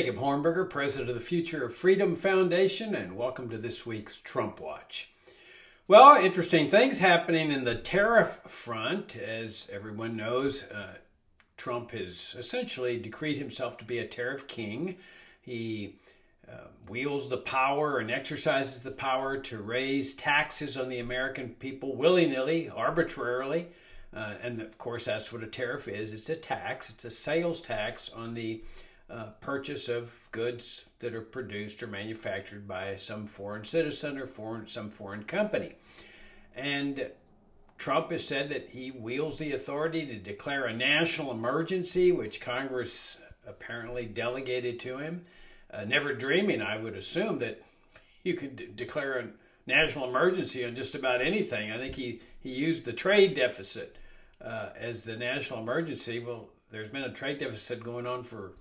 Jacob Hornberger, president of the Future of Freedom Foundation, and welcome to this week's Trump Watch. Well, interesting things happening in the tariff front. As everyone knows, Trump has essentially decreed himself to be a tariff king. He wields the power and exercises the power to raise taxes on the American people willy-nilly, arbitrarily. And of course, that's what a tariff is. It's a tax. It's a sales tax on the purchase of goods that are produced or manufactured by some foreign citizen or some foreign company. And Trump has said that he wields the authority to declare a national emergency, which Congress apparently delegated to him. Never dreaming, I would assume, that you could declare a national emergency on just about anything. I think he used the trade deficit as the national emergency. Well, there's been a trade deficit going on for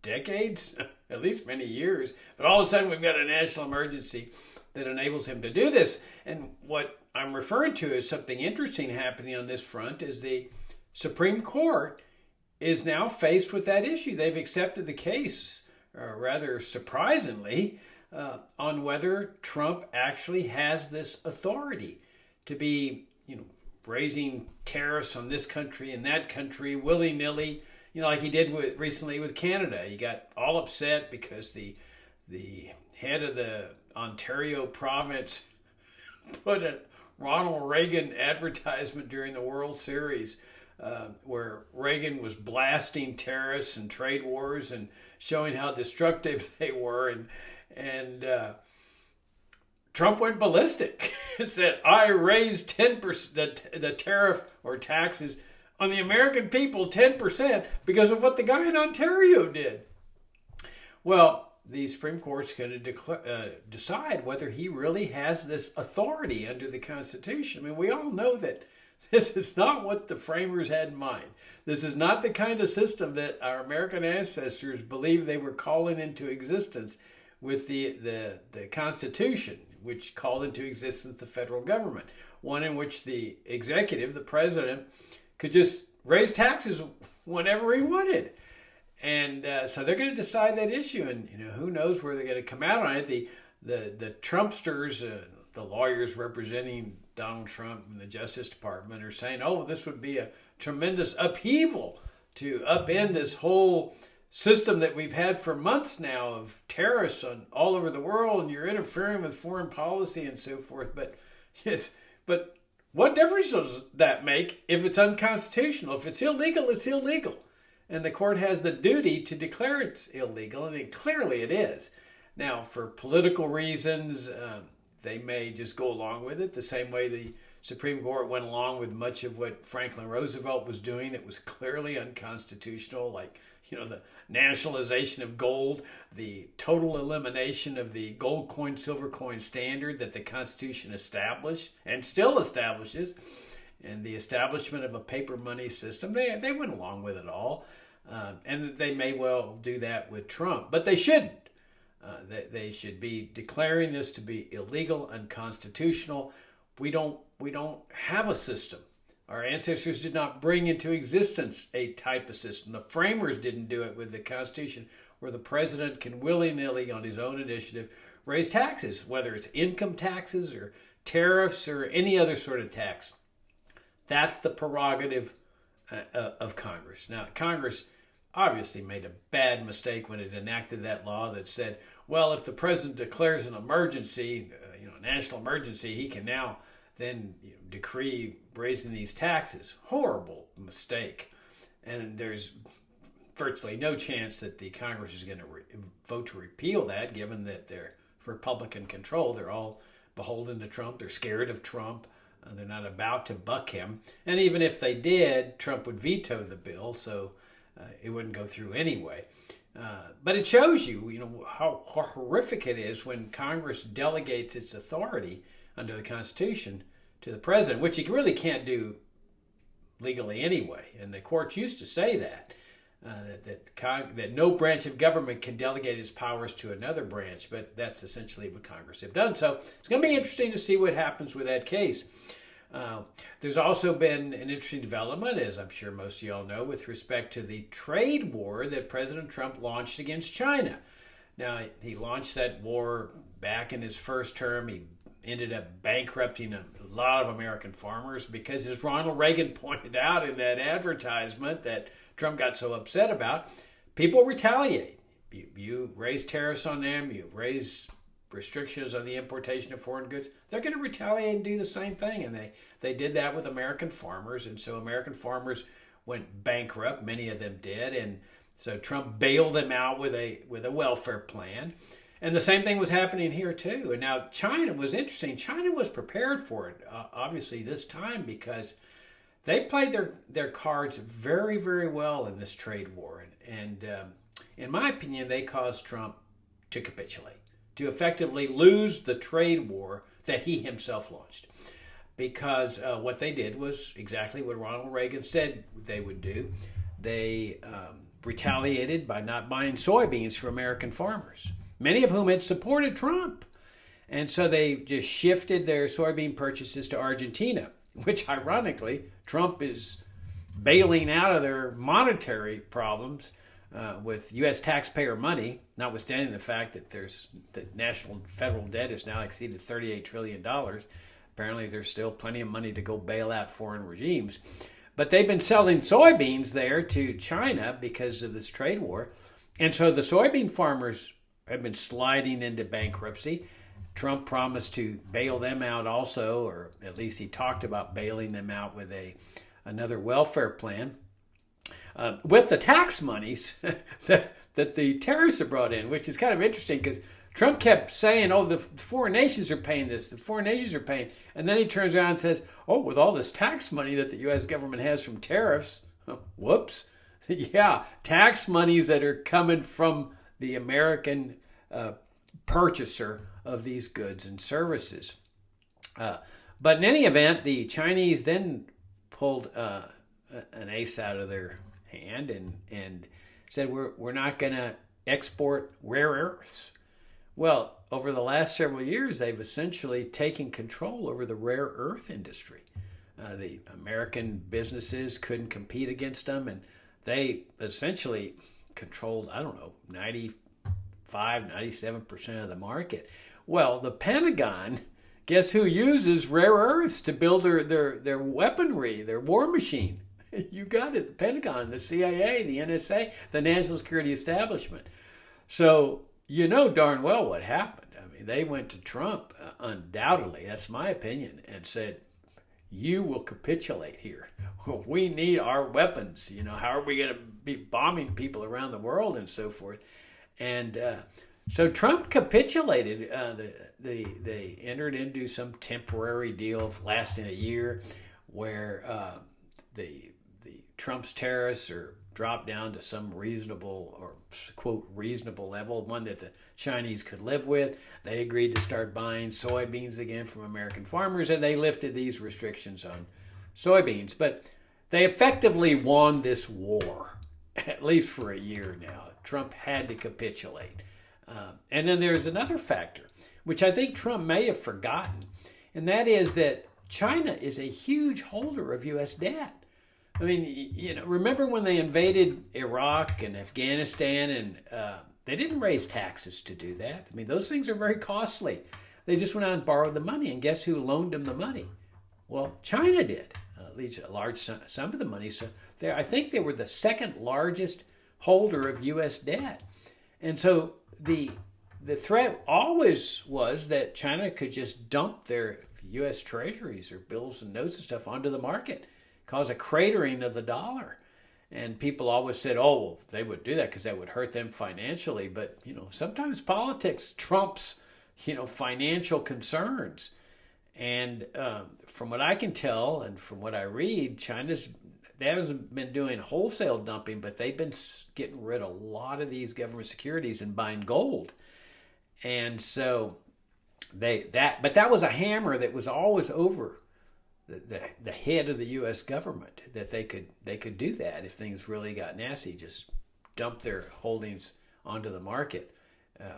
decades, at least many years, but all of a sudden we've got a national emergency that enables him to do this. And what I'm referring to is something interesting happening on this front is the Supreme Court is now faced with that issue. They've accepted the case, rather surprisingly, on whether Trump actually has this authority to be, raising tariffs on this country and that country willy-nilly, like he did recently with Canada. He got all upset because the head of the Ontario province put a Ronald Reagan advertisement during the World Series where Reagan was blasting tariffs and trade wars and showing how destructive they were. And Trump went ballistic and said, I raised 10% the tariff or taxes on the American people 10% because of what the guy in Ontario did. Well, the Supreme Court's going to decide whether he really has this authority under the Constitution. I mean, we all know that this is not what the framers had in mind. This is not the kind of system that our American ancestors believed they were calling into existence with the Constitution, which called into existence the federal government. One in which the executive, the president, could just raise taxes whenever he wanted. And so they're going to decide that issue. And who knows where they're going to come out on it. The Trumpsters, the lawyers representing Donald Trump in the Justice Department are saying, this would be a tremendous upheaval to upend this whole system that we've had for months now of tariffs on all over the world, and you're interfering with foreign policy and so forth. But what difference does that make if it's unconstitutional? If it's illegal, it's illegal. And the court has the duty to declare it's illegal, and clearly it is. Now, for political reasons, they may just go along with it the same way the Supreme Court went along with much of what Franklin Roosevelt was doing that was clearly unconstitutional, like the nationalization of gold, the total elimination of the gold coin, silver coin standard that the Constitution established and still establishes, and the establishment of a paper money system. They went along with it all, and they may well do that with Trump, but they shouldn't. They should be declaring this to be illegal, unconstitutional. We don't have a system. Our ancestors did not bring into existence a type of system. The framers didn't do it with the Constitution, where the president can willy-nilly, on his own initiative, raise taxes, whether it's income taxes or tariffs or any other sort of tax. That's the prerogative of Congress. Now, Congress obviously made a bad mistake when it enacted that law that said, well, if the president declares an emergency, a national emergency, he can now then decree raising these taxes. Horrible mistake. And there's virtually no chance that the Congress is going to vote to repeal that, given that they're Republican control. They're all beholden to Trump. They're scared of Trump. They're not about to buck him. And even if they did, Trump would veto the bill, so it wouldn't go through anyway. But it shows you, how horrific it is when Congress delegates its authority under the Constitution to the president, which he really can't do legally anyway. And the courts used to say that no branch of government can delegate its powers to another branch, but that's essentially what Congress have done. So it's going to be interesting to see what happens with that case. There's also been an interesting development, as I'm sure most of y'all know, with respect to the trade war that President Trump launched against China. Now, he launched that war back in his first term. He ended up bankrupting a lot of American farmers because, as Ronald Reagan pointed out in that advertisement that Trump got so upset about, people retaliate. You raise tariffs on them, you raise restrictions on the importation of foreign goods, they're going to retaliate and do the same thing. And they did that with American farmers. And so American farmers went bankrupt. Many of them did. And so Trump bailed them out with a welfare plan. And the same thing was happening here too. And now China was interesting. China was prepared for it, obviously, this time, because they played their cards very, very well in this trade war. And in my opinion, they caused Trump to capitulate, to effectively lose the trade war that he himself launched. Because what they did was exactly what Ronald Reagan said they would do. They retaliated by not buying soybeans from American farmers, many of whom had supported Trump. And so they just shifted their soybean purchases to Argentina, which ironically, Trump is bailing out of their monetary problems with U.S. taxpayer money, notwithstanding the fact that the national federal debt has now exceeded $38 trillion. Apparently, there's still plenty of money to go bail out foreign regimes. But they've been selling soybeans there to China because of this trade war. And so the soybean farmers have been sliding into bankruptcy. Trump promised to bail them out also, or at least he talked about bailing them out with another welfare plan. With the tax monies that the tariffs are brought in, which is kind of interesting because Trump kept saying, oh, the foreign nations are paying this, the foreign nations are paying. And then he turns around and says, oh, with all this tax money that the U.S. government has from tariffs, whoops, yeah, tax monies that are coming from the American purchaser of these goods and services. But in any event, the Chinese then pulled an ace out of their hand and said, we're not going to export rare earths. Well, over the last several years, they've essentially taken control over the rare earth industry. The American businesses couldn't compete against them, and they essentially controlled, 97% of the market. Well, the Pentagon, guess who uses rare earths to build their weaponry, their war machine? You got it, the Pentagon, the CIA, the NSA, the National Security Establishment. So you know darn well what happened. I mean, they went to Trump, undoubtedly, that's my opinion, and said, you will capitulate here. We need our weapons. How are we going to be bombing people around the world and so forth? And so Trump capitulated. They entered into some temporary deal lasting a year where the Trump's tariffs are dropped down to some reasonable or quote reasonable level, one that the Chinese could live with. They agreed to start buying soybeans again from American farmers, and they lifted these restrictions on soybeans. But they effectively won this war, at least for a year now. Trump had to capitulate. And then there's another factor, which I think Trump may have forgotten, and that is that China is a huge holder of U.S. debt. I mean, remember when they invaded Iraq and Afghanistan, and they didn't raise taxes to do that. I mean, those things are very costly. They just went out and borrowed the money, and guess who loaned them the money? Well, China did, at least a large sum of the money. So I think they were the second largest holder of U.S. debt. And so the threat always was that China could just dump their U.S. treasuries or bills and notes and stuff onto the market, cause a cratering of the dollar. And people always said, oh, well, they would do that because that would hurt them financially. But, sometimes politics trumps, financial concerns. And from what I can tell and from what I read, they haven't been doing wholesale dumping, but they've been getting rid of a lot of these government securities and buying gold. And so but that was a hammer that was always over the head of the U.S. government, that they could do that if things really got nasty, just dump their holdings onto the market,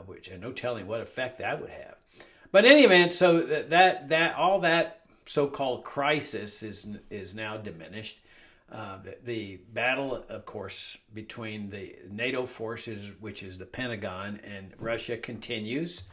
which and no telling what effect that would have. But in any event, so that all that so-called crisis is now diminished. The battle, of course, between the NATO forces, which is the Pentagon, and Russia continues.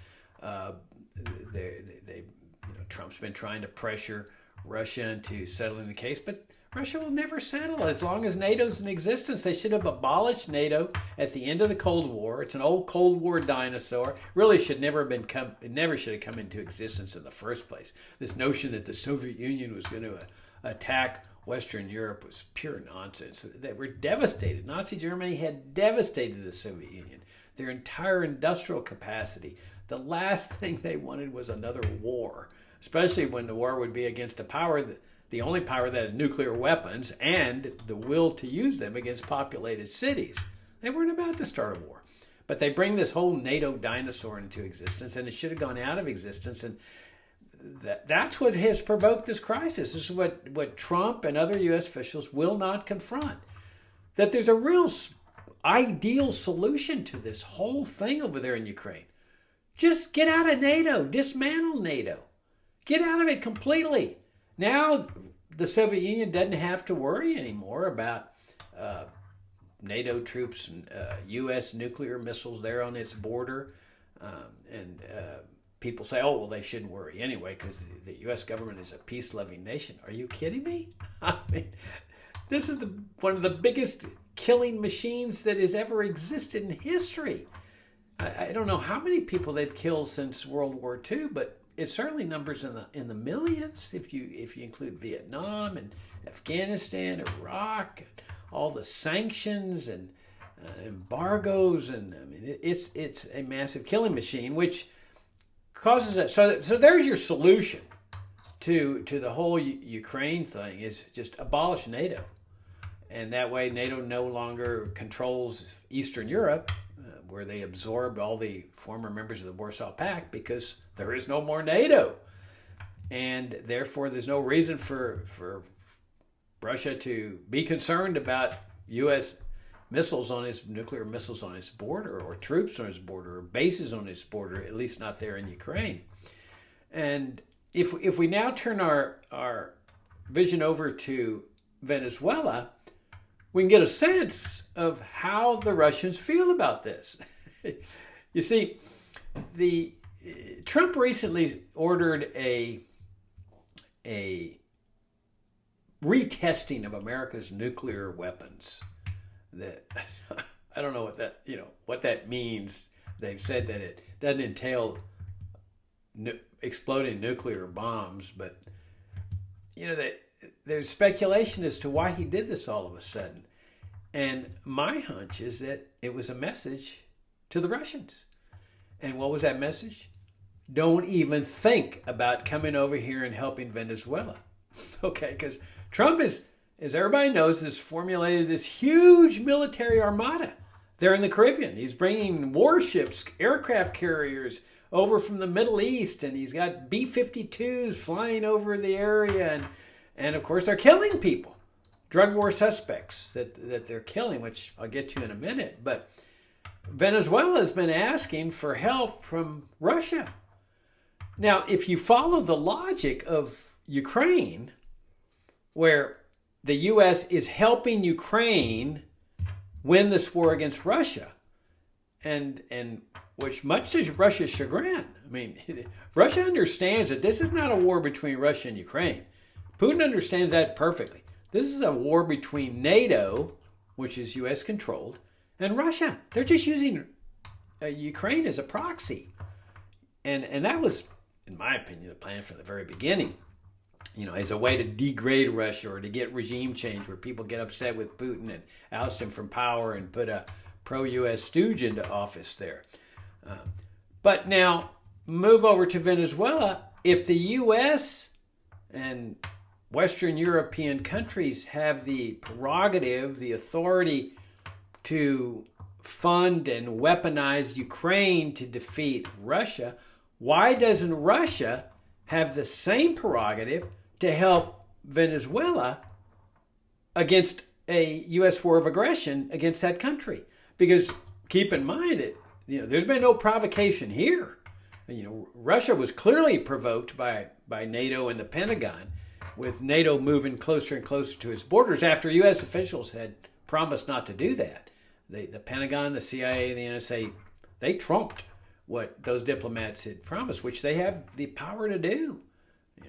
Trump's been trying to pressure Russia into settling the case, but Russia will never settle as long as NATO's in existence. They should have abolished NATO at the end of the Cold War. It's an old Cold War dinosaur. Really should never have it never should have come into existence in the first place. This notion that the Soviet Union was going to attack Western Europe was pure nonsense. They were devastated. Nazi Germany had devastated the Soviet Union, their entire industrial capacity. The last thing they wanted was another war, especially when the war would be against a power, the only power that had nuclear weapons and the will to use them against populated cities. They weren't about to start a war. But they bring this whole NATO dinosaur into existence, and it should have gone out of existence. And that's what has provoked this crisis. This is what Trump and other U.S. officials will not confront. That there's a real ideal solution to this whole thing over there in Ukraine. Just get out of NATO. Dismantle NATO. Get out of it completely. Now the Soviet Union doesn't have to worry anymore about NATO troops and U.S. nuclear missiles there on its border. People say, oh, well, they shouldn't worry anyway because the U.S. government is a peace-loving nation. Are you kidding me? I mean, this is one of the biggest killing machines that has ever existed in history. I don't know how many people they've killed since World War II, but it certainly numbers in the millions if you include Vietnam and Afghanistan, Iraq, and all the sanctions and embargoes, and I mean it's a massive killing machine, which causes that. So there's your solution to the whole Ukraine thing is just abolish NATO, and that way NATO no longer controls Eastern Europe, where they absorbed all the former members of the Warsaw Pact because there is no more NATO. And therefore, there's no reason for Russia to be concerned about U.S. nuclear missiles on its border, or troops on its border, or bases on its border, at least not there in Ukraine. And if we now turn our vision over to Venezuela, we can get a sense of how the Russians feel about this. You see, Trump recently ordered a retesting of America's nuclear weapons. That I don't know what that means. They've said that it doesn't entail exploding nuclear bombs, but that there's speculation as to why he did this all of a sudden. And my hunch is that it was a message to the Russians. And what was that message? Don't even think about coming over here and helping Venezuela. Okay, because Trump is, as everybody knows, has formulated this huge military armada there in the Caribbean. He's bringing warships, aircraft carriers over from the Middle East, and he's got B-52s flying over the area, and of course they're killing people. Drug war suspects that they're killing, which I'll get to in a minute. But Venezuela has been asking for help from Russia. Now, if you follow the logic of Ukraine, where the U.S. is helping Ukraine win this war against Russia, and which much to Russia's chagrin, I mean, Russia understands that this is not a war between Russia and Ukraine. Putin understands that perfectly. This is a war between NATO, which is U.S. controlled, and Russia. They're just using Ukraine as a proxy. And that was, in my opinion, the plan from the very beginning, as a way to degrade Russia or to get regime change where people get upset with Putin and oust him from power and put a pro-U.S. stooge into office there. But now, move over to Venezuela. If the U.S. and Western European countries have the prerogative, the authority to fund and weaponize Ukraine to defeat Russia, why doesn't Russia have the same prerogative to help Venezuela against a U.S. war of aggression against that country? Because keep in mind that there's been no provocation here. Russia was clearly provoked by NATO and the Pentagon, with NATO moving closer and closer to its borders after U.S. officials had promised not to do that. The Pentagon, the CIA, and the NSA, they trumped what those diplomats had promised, which they have the power to do.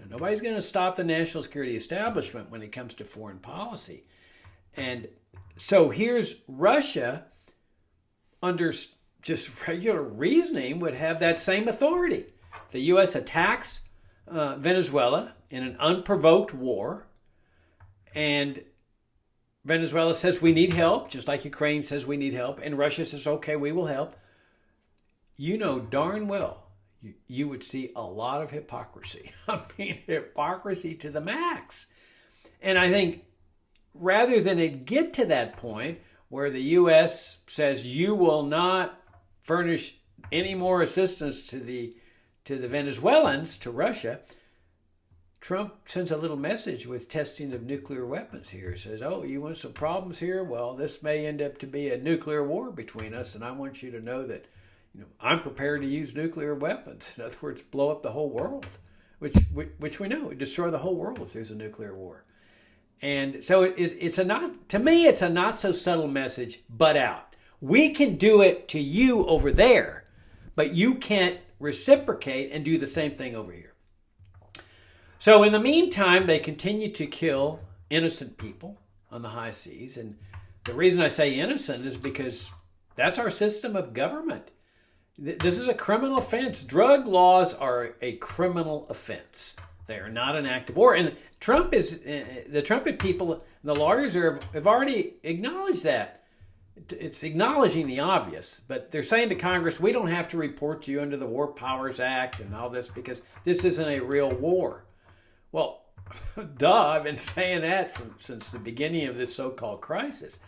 Nobody's going to stop the national security establishment when it comes to foreign policy. And so here's Russia, under just regular reasoning, would have that same authority. The U.S. attacks Venezuela in an unprovoked war, and Venezuela says we need help, just like Ukraine says we need help, and Russia says, okay, we will help. You know darn well you would see a lot of hypocrisy. I mean, hypocrisy to the max. And I think rather than it get to that point where the U.S. says you will not furnish any more assistance to the Venezuelans, to Russia, Trump sends a little message with testing of nuclear weapons here. He says, oh, you want some problems here? Well, this may end up to be a nuclear war between us, and I want you to know that I'm prepared to use nuclear weapons. In other words, blow up the whole world, which we know would destroy the whole world if there's a nuclear war. And so it's a not so subtle message, but out. We can do it to you over there, but you can't reciprocate and do the same thing over here. So in the meantime, they continue to kill innocent people on the high seas. And the reason I say innocent is because that's our system of government. This is a criminal offense. Drug laws are a criminal offense. They are not an act of war. And the trumpet people, the lawyers have already acknowledged that. It's acknowledging the obvious, but they're saying to Congress, we don't have to report to you under the War Powers Act and all this because this isn't a real war. Well, duh, I've been saying that since the beginning of this so-called crisis,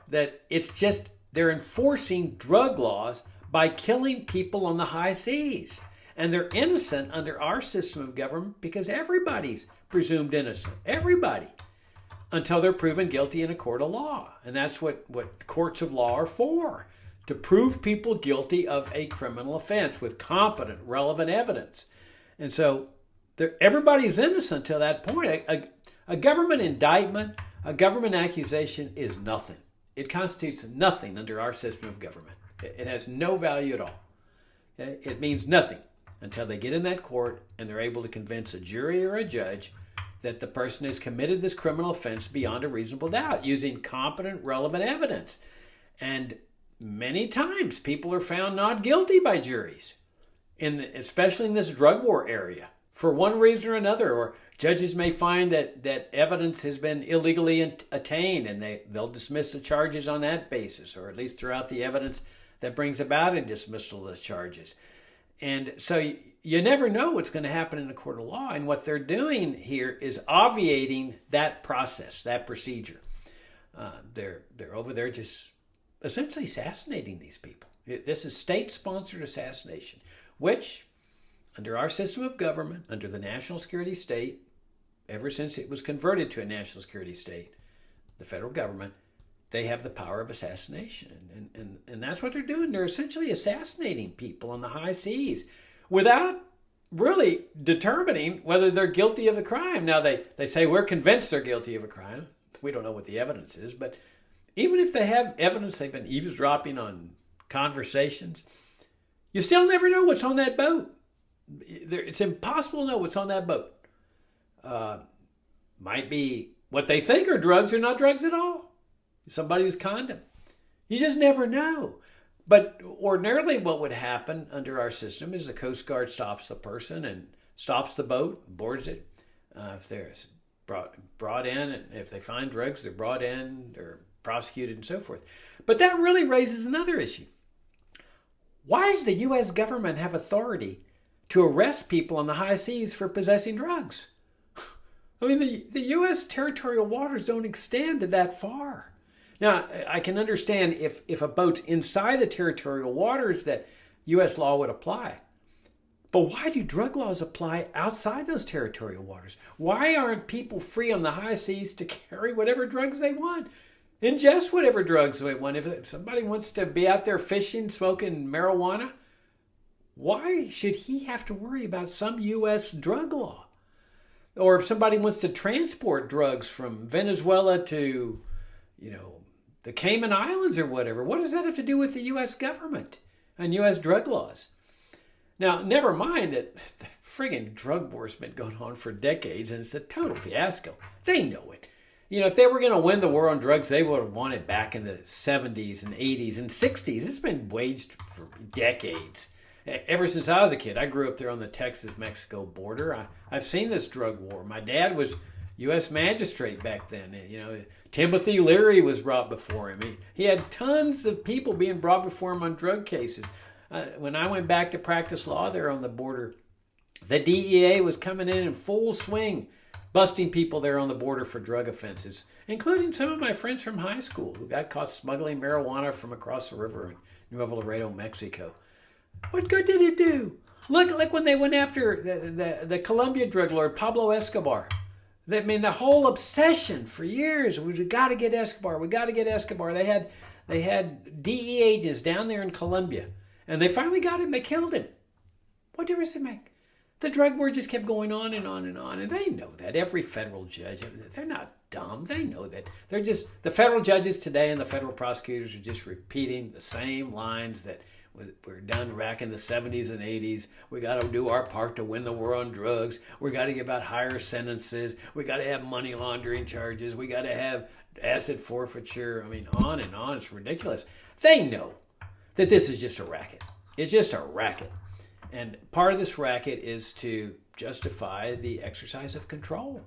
that it's just they're enforcing drug laws by killing people on the high seas. And they're innocent under our system of government because everybody's presumed innocent. Everybody. Until they're proven guilty in a court of law. And that's what courts of law are for. To prove people guilty of a criminal offense with competent, relevant evidence. And so everybody's innocent till that point. A government indictment, a government accusation is nothing. It constitutes nothing under our system of government. It has no value at all. It means nothing until they get in that court and they're able to convince a jury or a judge that the person has committed this criminal offense beyond a reasonable doubt using competent, relevant evidence. And many times people are found not guilty by juries, especially in this drug war area, for one reason or another. Or judges may find that evidence has been illegally attained and they'll dismiss the charges on that basis, or at least throw out the evidence that brings about a dismissal of those charges. And so you never know what's going to happen in a court of law. And what they're doing here is obviating that process, that procedure. They're over there just essentially assassinating these people. This is state-sponsored assassination, which, under our system of government, under the national security state, ever since it was converted to a national security state, the federal government, they have the power of assassination. And that's what they're doing. They're essentially assassinating people on the high seas without really determining whether they're guilty of the crime. Now, they say we're convinced they're guilty of a crime. We don't know what the evidence is. But even if they have evidence, they've been eavesdropping on conversations, you still never know what's on that boat. It's impossible to know what's on that boat. Might be what they think are drugs or not drugs at all. Somebody's condom. You just never know. But ordinarily what would happen under our system is the Coast Guard stops the person and stops the boat, boards it. If they're brought in, and if they find drugs, they're brought in, they're prosecuted and so forth. But that really raises another issue. Why does the U.S. government have authority to arrest people on the high seas for possessing drugs? I mean, the U.S. territorial waters don't extend to that far. Now, I can understand if a boat's inside the territorial waters that U.S. law would apply. But why do drug laws apply outside those territorial waters? Why aren't people free on the high seas to carry whatever drugs they want? Ingest whatever drugs they want. If somebody wants to be out there fishing, smoking marijuana, Why should he have to worry about some U.S. drug law? Or if somebody wants to transport drugs from Venezuela to, the Cayman Islands or whatever, what does that have to do with the U.S. government and U.S. drug laws? Now, never mind that the friggin' drug war's been going on for decades and it's a total fiasco. They know it. If they were going to win the war on drugs, they would have won it back in the 70s and 80s and 60s. It's been waged for decades. Ever since I was a kid, I grew up there on the Texas-Mexico border. I've seen this drug war. My dad was U.S. magistrate back then. Timothy Leary was brought before him. He had tons of people being brought before him on drug cases. When I went back to practice law there on the border, the DEA was coming in full swing, busting people there on the border for drug offenses, including some of my friends from high school who got caught smuggling marijuana from across the river in Nuevo Laredo, Mexico. What good did it do? Look when they went after the Colombia drug lord, Pablo Escobar. The whole obsession for years, we got to get Escobar, we got to get Escobar. They had DEA agents down there in Colombia, and they finally got him, they killed him. What difference does it make? The drug war just kept going on and on and on, and they know that. Every federal judge, they're not dumb, they know that. They're just, the federal judges today and the federal prosecutors are just repeating the same lines that we're done back in the 70s and 80s. We got to do our part to win the war on drugs. We got to give out higher sentences. We got to have money laundering charges. We got to have asset forfeiture. On and on. It's ridiculous. They know that this is just a racket. It's just a racket. And part of this racket is to justify the exercise of control.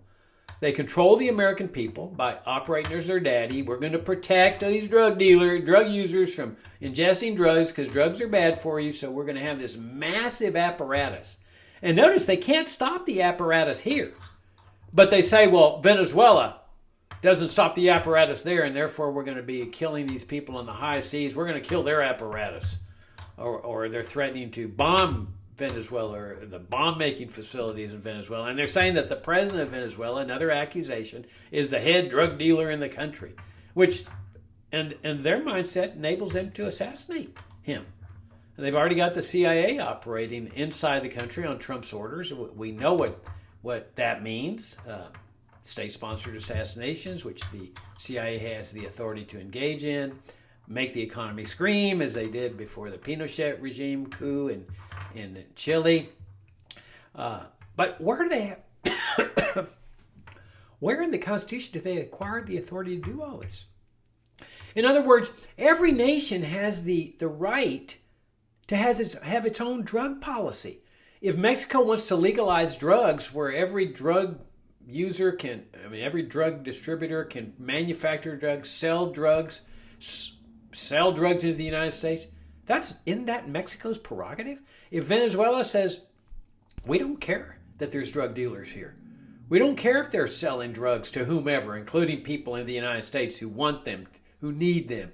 They control the American people by operating as their daddy. We're going to protect these drug users from ingesting drugs because drugs are bad for you. So we're going to have this massive apparatus. And notice they can't stop the apparatus here. But they say, well, Venezuela doesn't stop the apparatus there, and therefore we're going to be killing these people in the high seas. We're going to kill their apparatus. Or they're threatening to bomb Venezuela or the bomb-making facilities in Venezuela. And they're saying that the president of Venezuela, another accusation, is the head drug dealer in the country, which, and their mindset enables them to assassinate him. And they've already got the CIA operating inside the country on Trump's orders. We know what that means. State-sponsored assassinations, which the CIA has the authority to engage in, make the economy scream, as they did before the Pinochet regime coup in Chile. But where in the Constitution do they acquire the authority to do all this? In other words, every nation has the right to have its own drug policy. If Mexico wants to legalize drugs where every drug user every drug distributor can manufacture drugs, sell drugs into the United States, isn't that Mexico's prerogative? If Venezuela says, we don't care that there's drug dealers here. We don't care if they're selling drugs to whomever, including people in the United States who want them, who need them,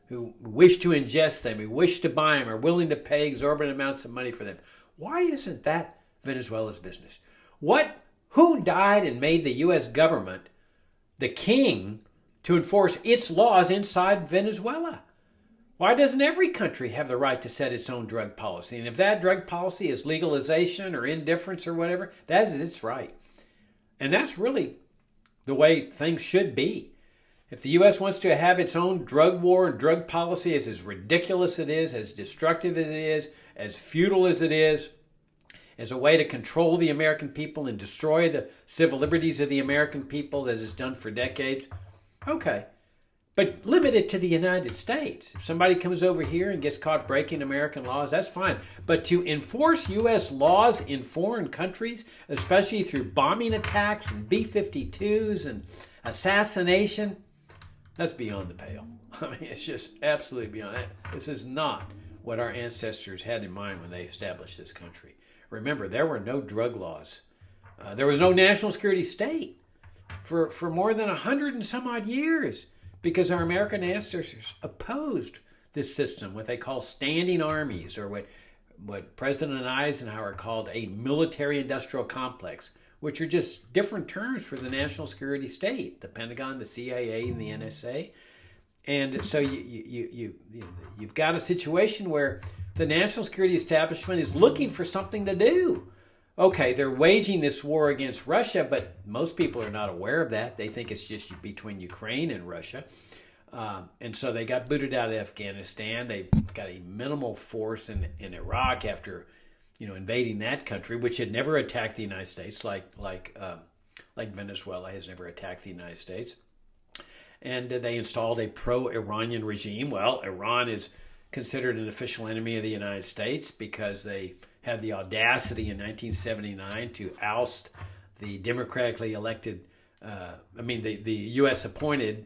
who wish to ingest them, who wish to buy them, are willing to pay exorbitant amounts of money for them. Why isn't that Venezuela's business? Who died and made the U.S. government the king to enforce its laws inside Venezuela? Why doesn't every country have the right to set its own drug policy? And if that drug policy is legalization or indifference or whatever, that is its right. And that's really the way things should be. If the U.S. wants to have its own drug war and drug policy, as ridiculous it is, as destructive as it is, as futile as it is, as a way to control the American people and destroy the civil liberties of the American people, as it's done for decades, okay. But limit it to the United States. If somebody comes over here and gets caught breaking American laws, that's fine. But to enforce U.S. laws in foreign countries, especially through bombing attacks and B-52s and assassination, that's beyond the pale. It's just absolutely beyond that. This is not what our ancestors had in mind when they established this country. Remember, there were no drug laws. There was no national security state for more than 100 and some odd years, because our American ancestors opposed this system, what they call standing armies, or what President Eisenhower called a military-industrial complex, which are just different terms for the national security state, the Pentagon, the CIA, and the NSA. And so you've got a situation where the national security establishment is looking for something to do. Okay, they're waging this war against Russia, but most people are not aware of that. They think it's just between Ukraine and Russia. And so they got booted out of Afghanistan. They've got a minimal force in Iraq after, invading that country, which had never attacked the United States, like Venezuela has never attacked the United States. And they installed a pro-Iranian regime. Well, Iran is considered an official enemy of the United States because they had the audacity in 1979 to oust the democratically elected, the U.S.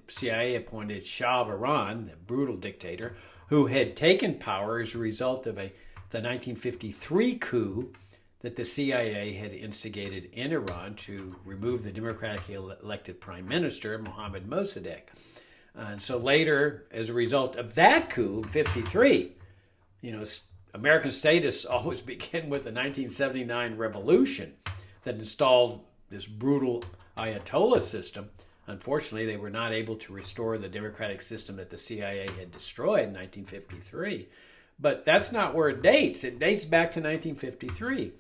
CIA appointed Shah of Iran, the brutal dictator, who had taken power as a result of the 1953 coup that the CIA had instigated in Iran to remove the democratically elected prime minister, Mohammad Mossadegh. And so later, as a result of that coup in 53, American status always began with the 1979 revolution that installed this brutal Ayatollah system. Unfortunately, they were not able to restore the democratic system that the CIA had destroyed in 1953. But that's not where it dates. It dates back to 1953.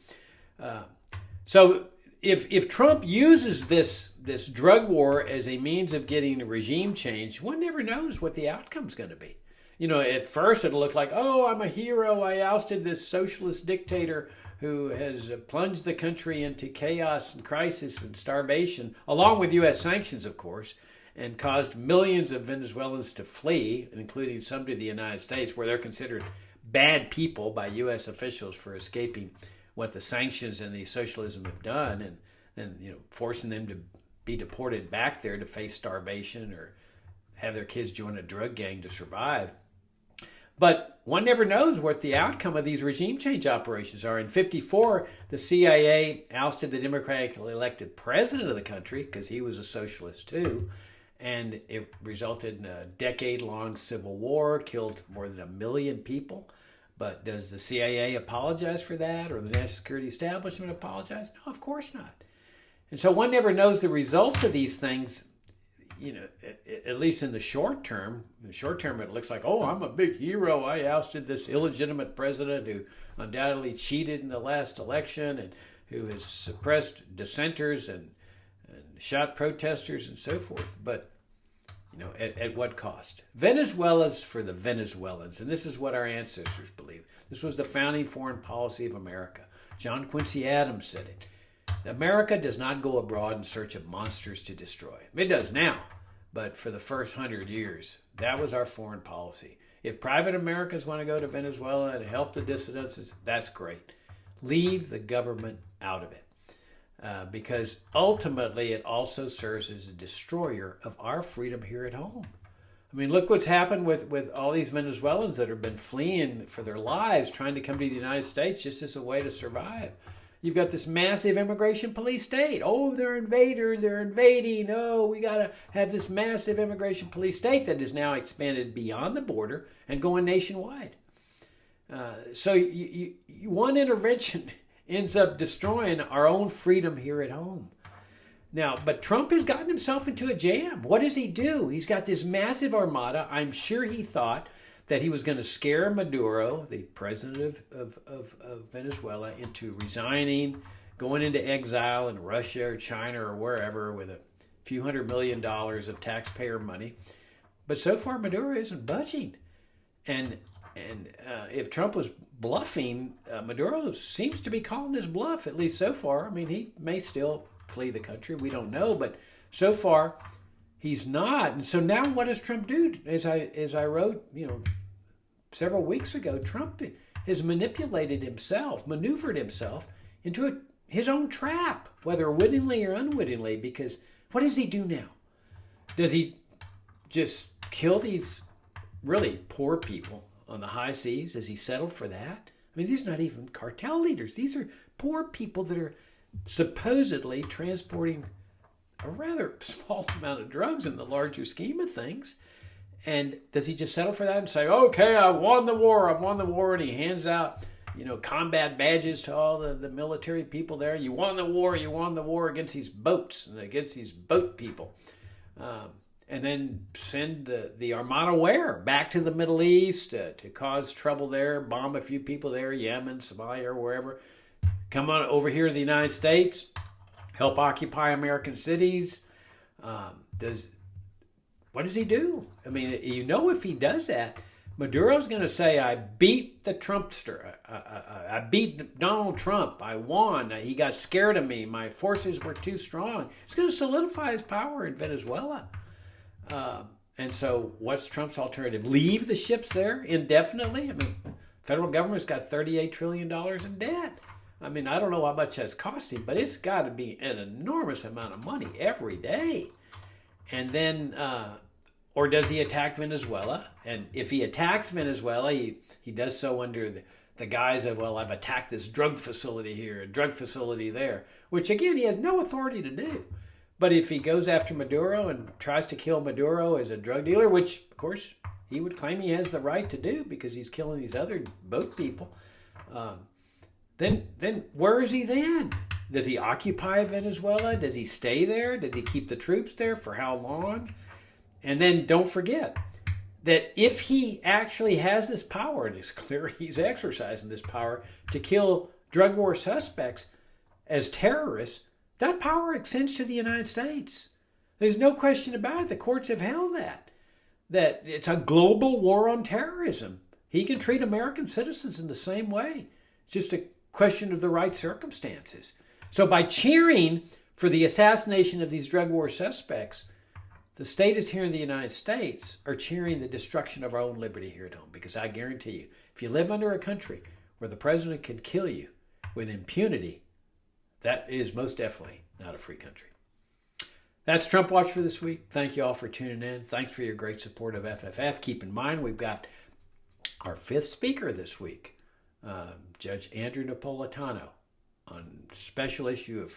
So if Trump uses this drug war as a means of getting a regime change, one never knows what the outcome's going to be. At first it'll look like, oh, I'm a hero. I ousted this socialist dictator who has plunged the country into chaos and crisis and starvation, along with U.S. sanctions, of course, and caused millions of Venezuelans to flee, including some to the United States, where they're considered bad people by U.S. officials for escaping what the sanctions and the socialism have done, and forcing them to be deported back there to face starvation or have their kids join a drug gang to survive. But one never knows what the outcome of these regime change operations are. In 1954, the CIA ousted the democratically elected president of the country because he was a socialist too, and it resulted in a decade-long civil war, killed more than 1 million people. But does the CIA apologize for that, or the national security establishment apologize? No, of course not. And so one never knows the results of these things, at least in the short term. In the short term, it looks like, oh, I'm a big hero. I ousted this illegitimate president who undoubtedly cheated in the last election and who has suppressed dissenters and shot protesters and so forth. But at what cost? Venezuela's for the Venezuelans, and this is what our ancestors believed. This was the founding foreign policy of America. John Quincy Adams said it. America does not go abroad in search of monsters to destroy. It does now, but for the first 100 years, that was our foreign policy. If private Americans want to go to Venezuela and help the dissidents, that's great. Leave the government out of it. Because ultimately it also serves as a destroyer of our freedom here at home. I mean, look what's happened with all these Venezuelans that have been fleeing for their lives, trying to come to the United States just as a way to survive. You've got this massive immigration police state. Oh, they're invading. Oh, we got to have this massive immigration police state that is now expanded beyond the border and going nationwide. So one intervention ends up destroying our own freedom here at home. Now, but Trump has gotten himself into a jam. What does he do? He's got this massive armada. I'm sure he thought that he was going to scare Maduro, the president of Venezuela, into resigning, going into exile in Russia or China or wherever with a few $100 million of taxpayer money. But so far, Maduro isn't budging. And if Trump was bluffing, Maduro seems to be calling his bluff, at least so far. I mean, he may still flee the country. We don't know. But so far, he's not. And so now what does Trump do? As I wrote, several weeks ago, Trump has maneuvered himself into his own trap, whether wittingly or unwittingly, because what does he do now? Does he just kill these really poor people on the high seas? Has he settled for that? I mean, these are not even cartel leaders. These are poor people that are supposedly transporting a rather small amount of drugs in the larger scheme of things. And does he just settle for that and say, okay, I won the war, and he hands out, combat badges to all the military people there. You won the war against these boats and against these boat people. and then send the Armada where? Back to the Middle East to cause trouble there, bomb a few people there, Yemen, Somalia, or wherever. Come on over here to the United States, help occupy American cities. What does he do? I mean, if he does that, Maduro's going to say, I beat the Trumpster. I beat Donald Trump. I won. He got scared of me. My forces were too strong. It's going to solidify his power in Venezuela. And so what's Trump's alternative? Leave the ships there indefinitely? I mean, federal government's got $38 trillion in debt. I mean, I don't know how much that's costing, but it's got to be an enormous amount of money every day. And then, or does he attack Venezuela? And if he attacks Venezuela, he does so under the guise of, well, I've attacked this drug facility here, a drug facility there, which again, he has no authority to do. But if he goes after Maduro and tries to kill Maduro as a drug dealer, which, of course, he would claim he has the right to do because he's killing these other boat people, then where is he then? Does he occupy Venezuela? Does he stay there? Does he keep the troops there? For how long? And then don't forget that if he actually has this power, and it's clear he's exercising this power to kill drug war suspects as terrorists, that power extends to the United States. There's no question about it. The courts have held that it's a global war on terrorism. He can treat American citizens in the same way. It's just a question of the right circumstances. So by cheering for the assassination of these drug war suspects, the status here in the United States are cheering the destruction of our own liberty here at home. Because I guarantee you, if you live under a country where the president can kill you with impunity, that is most definitely not a free country. That's Trump Watch for this week. Thank you all for tuning in. Thanks for your great support of FFF. Keep in mind, we've got our fifth speaker this week, Judge Andrew Napolitano, on special issue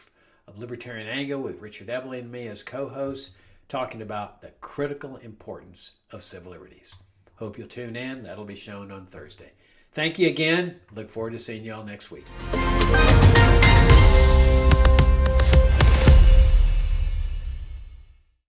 of Libertarian Angle with Richard Ebley and me as co-hosts, talking about the critical importance of civil liberties. Hope you'll tune in. That'll be shown on Thursday. Thank you again. Look forward to seeing you all next week.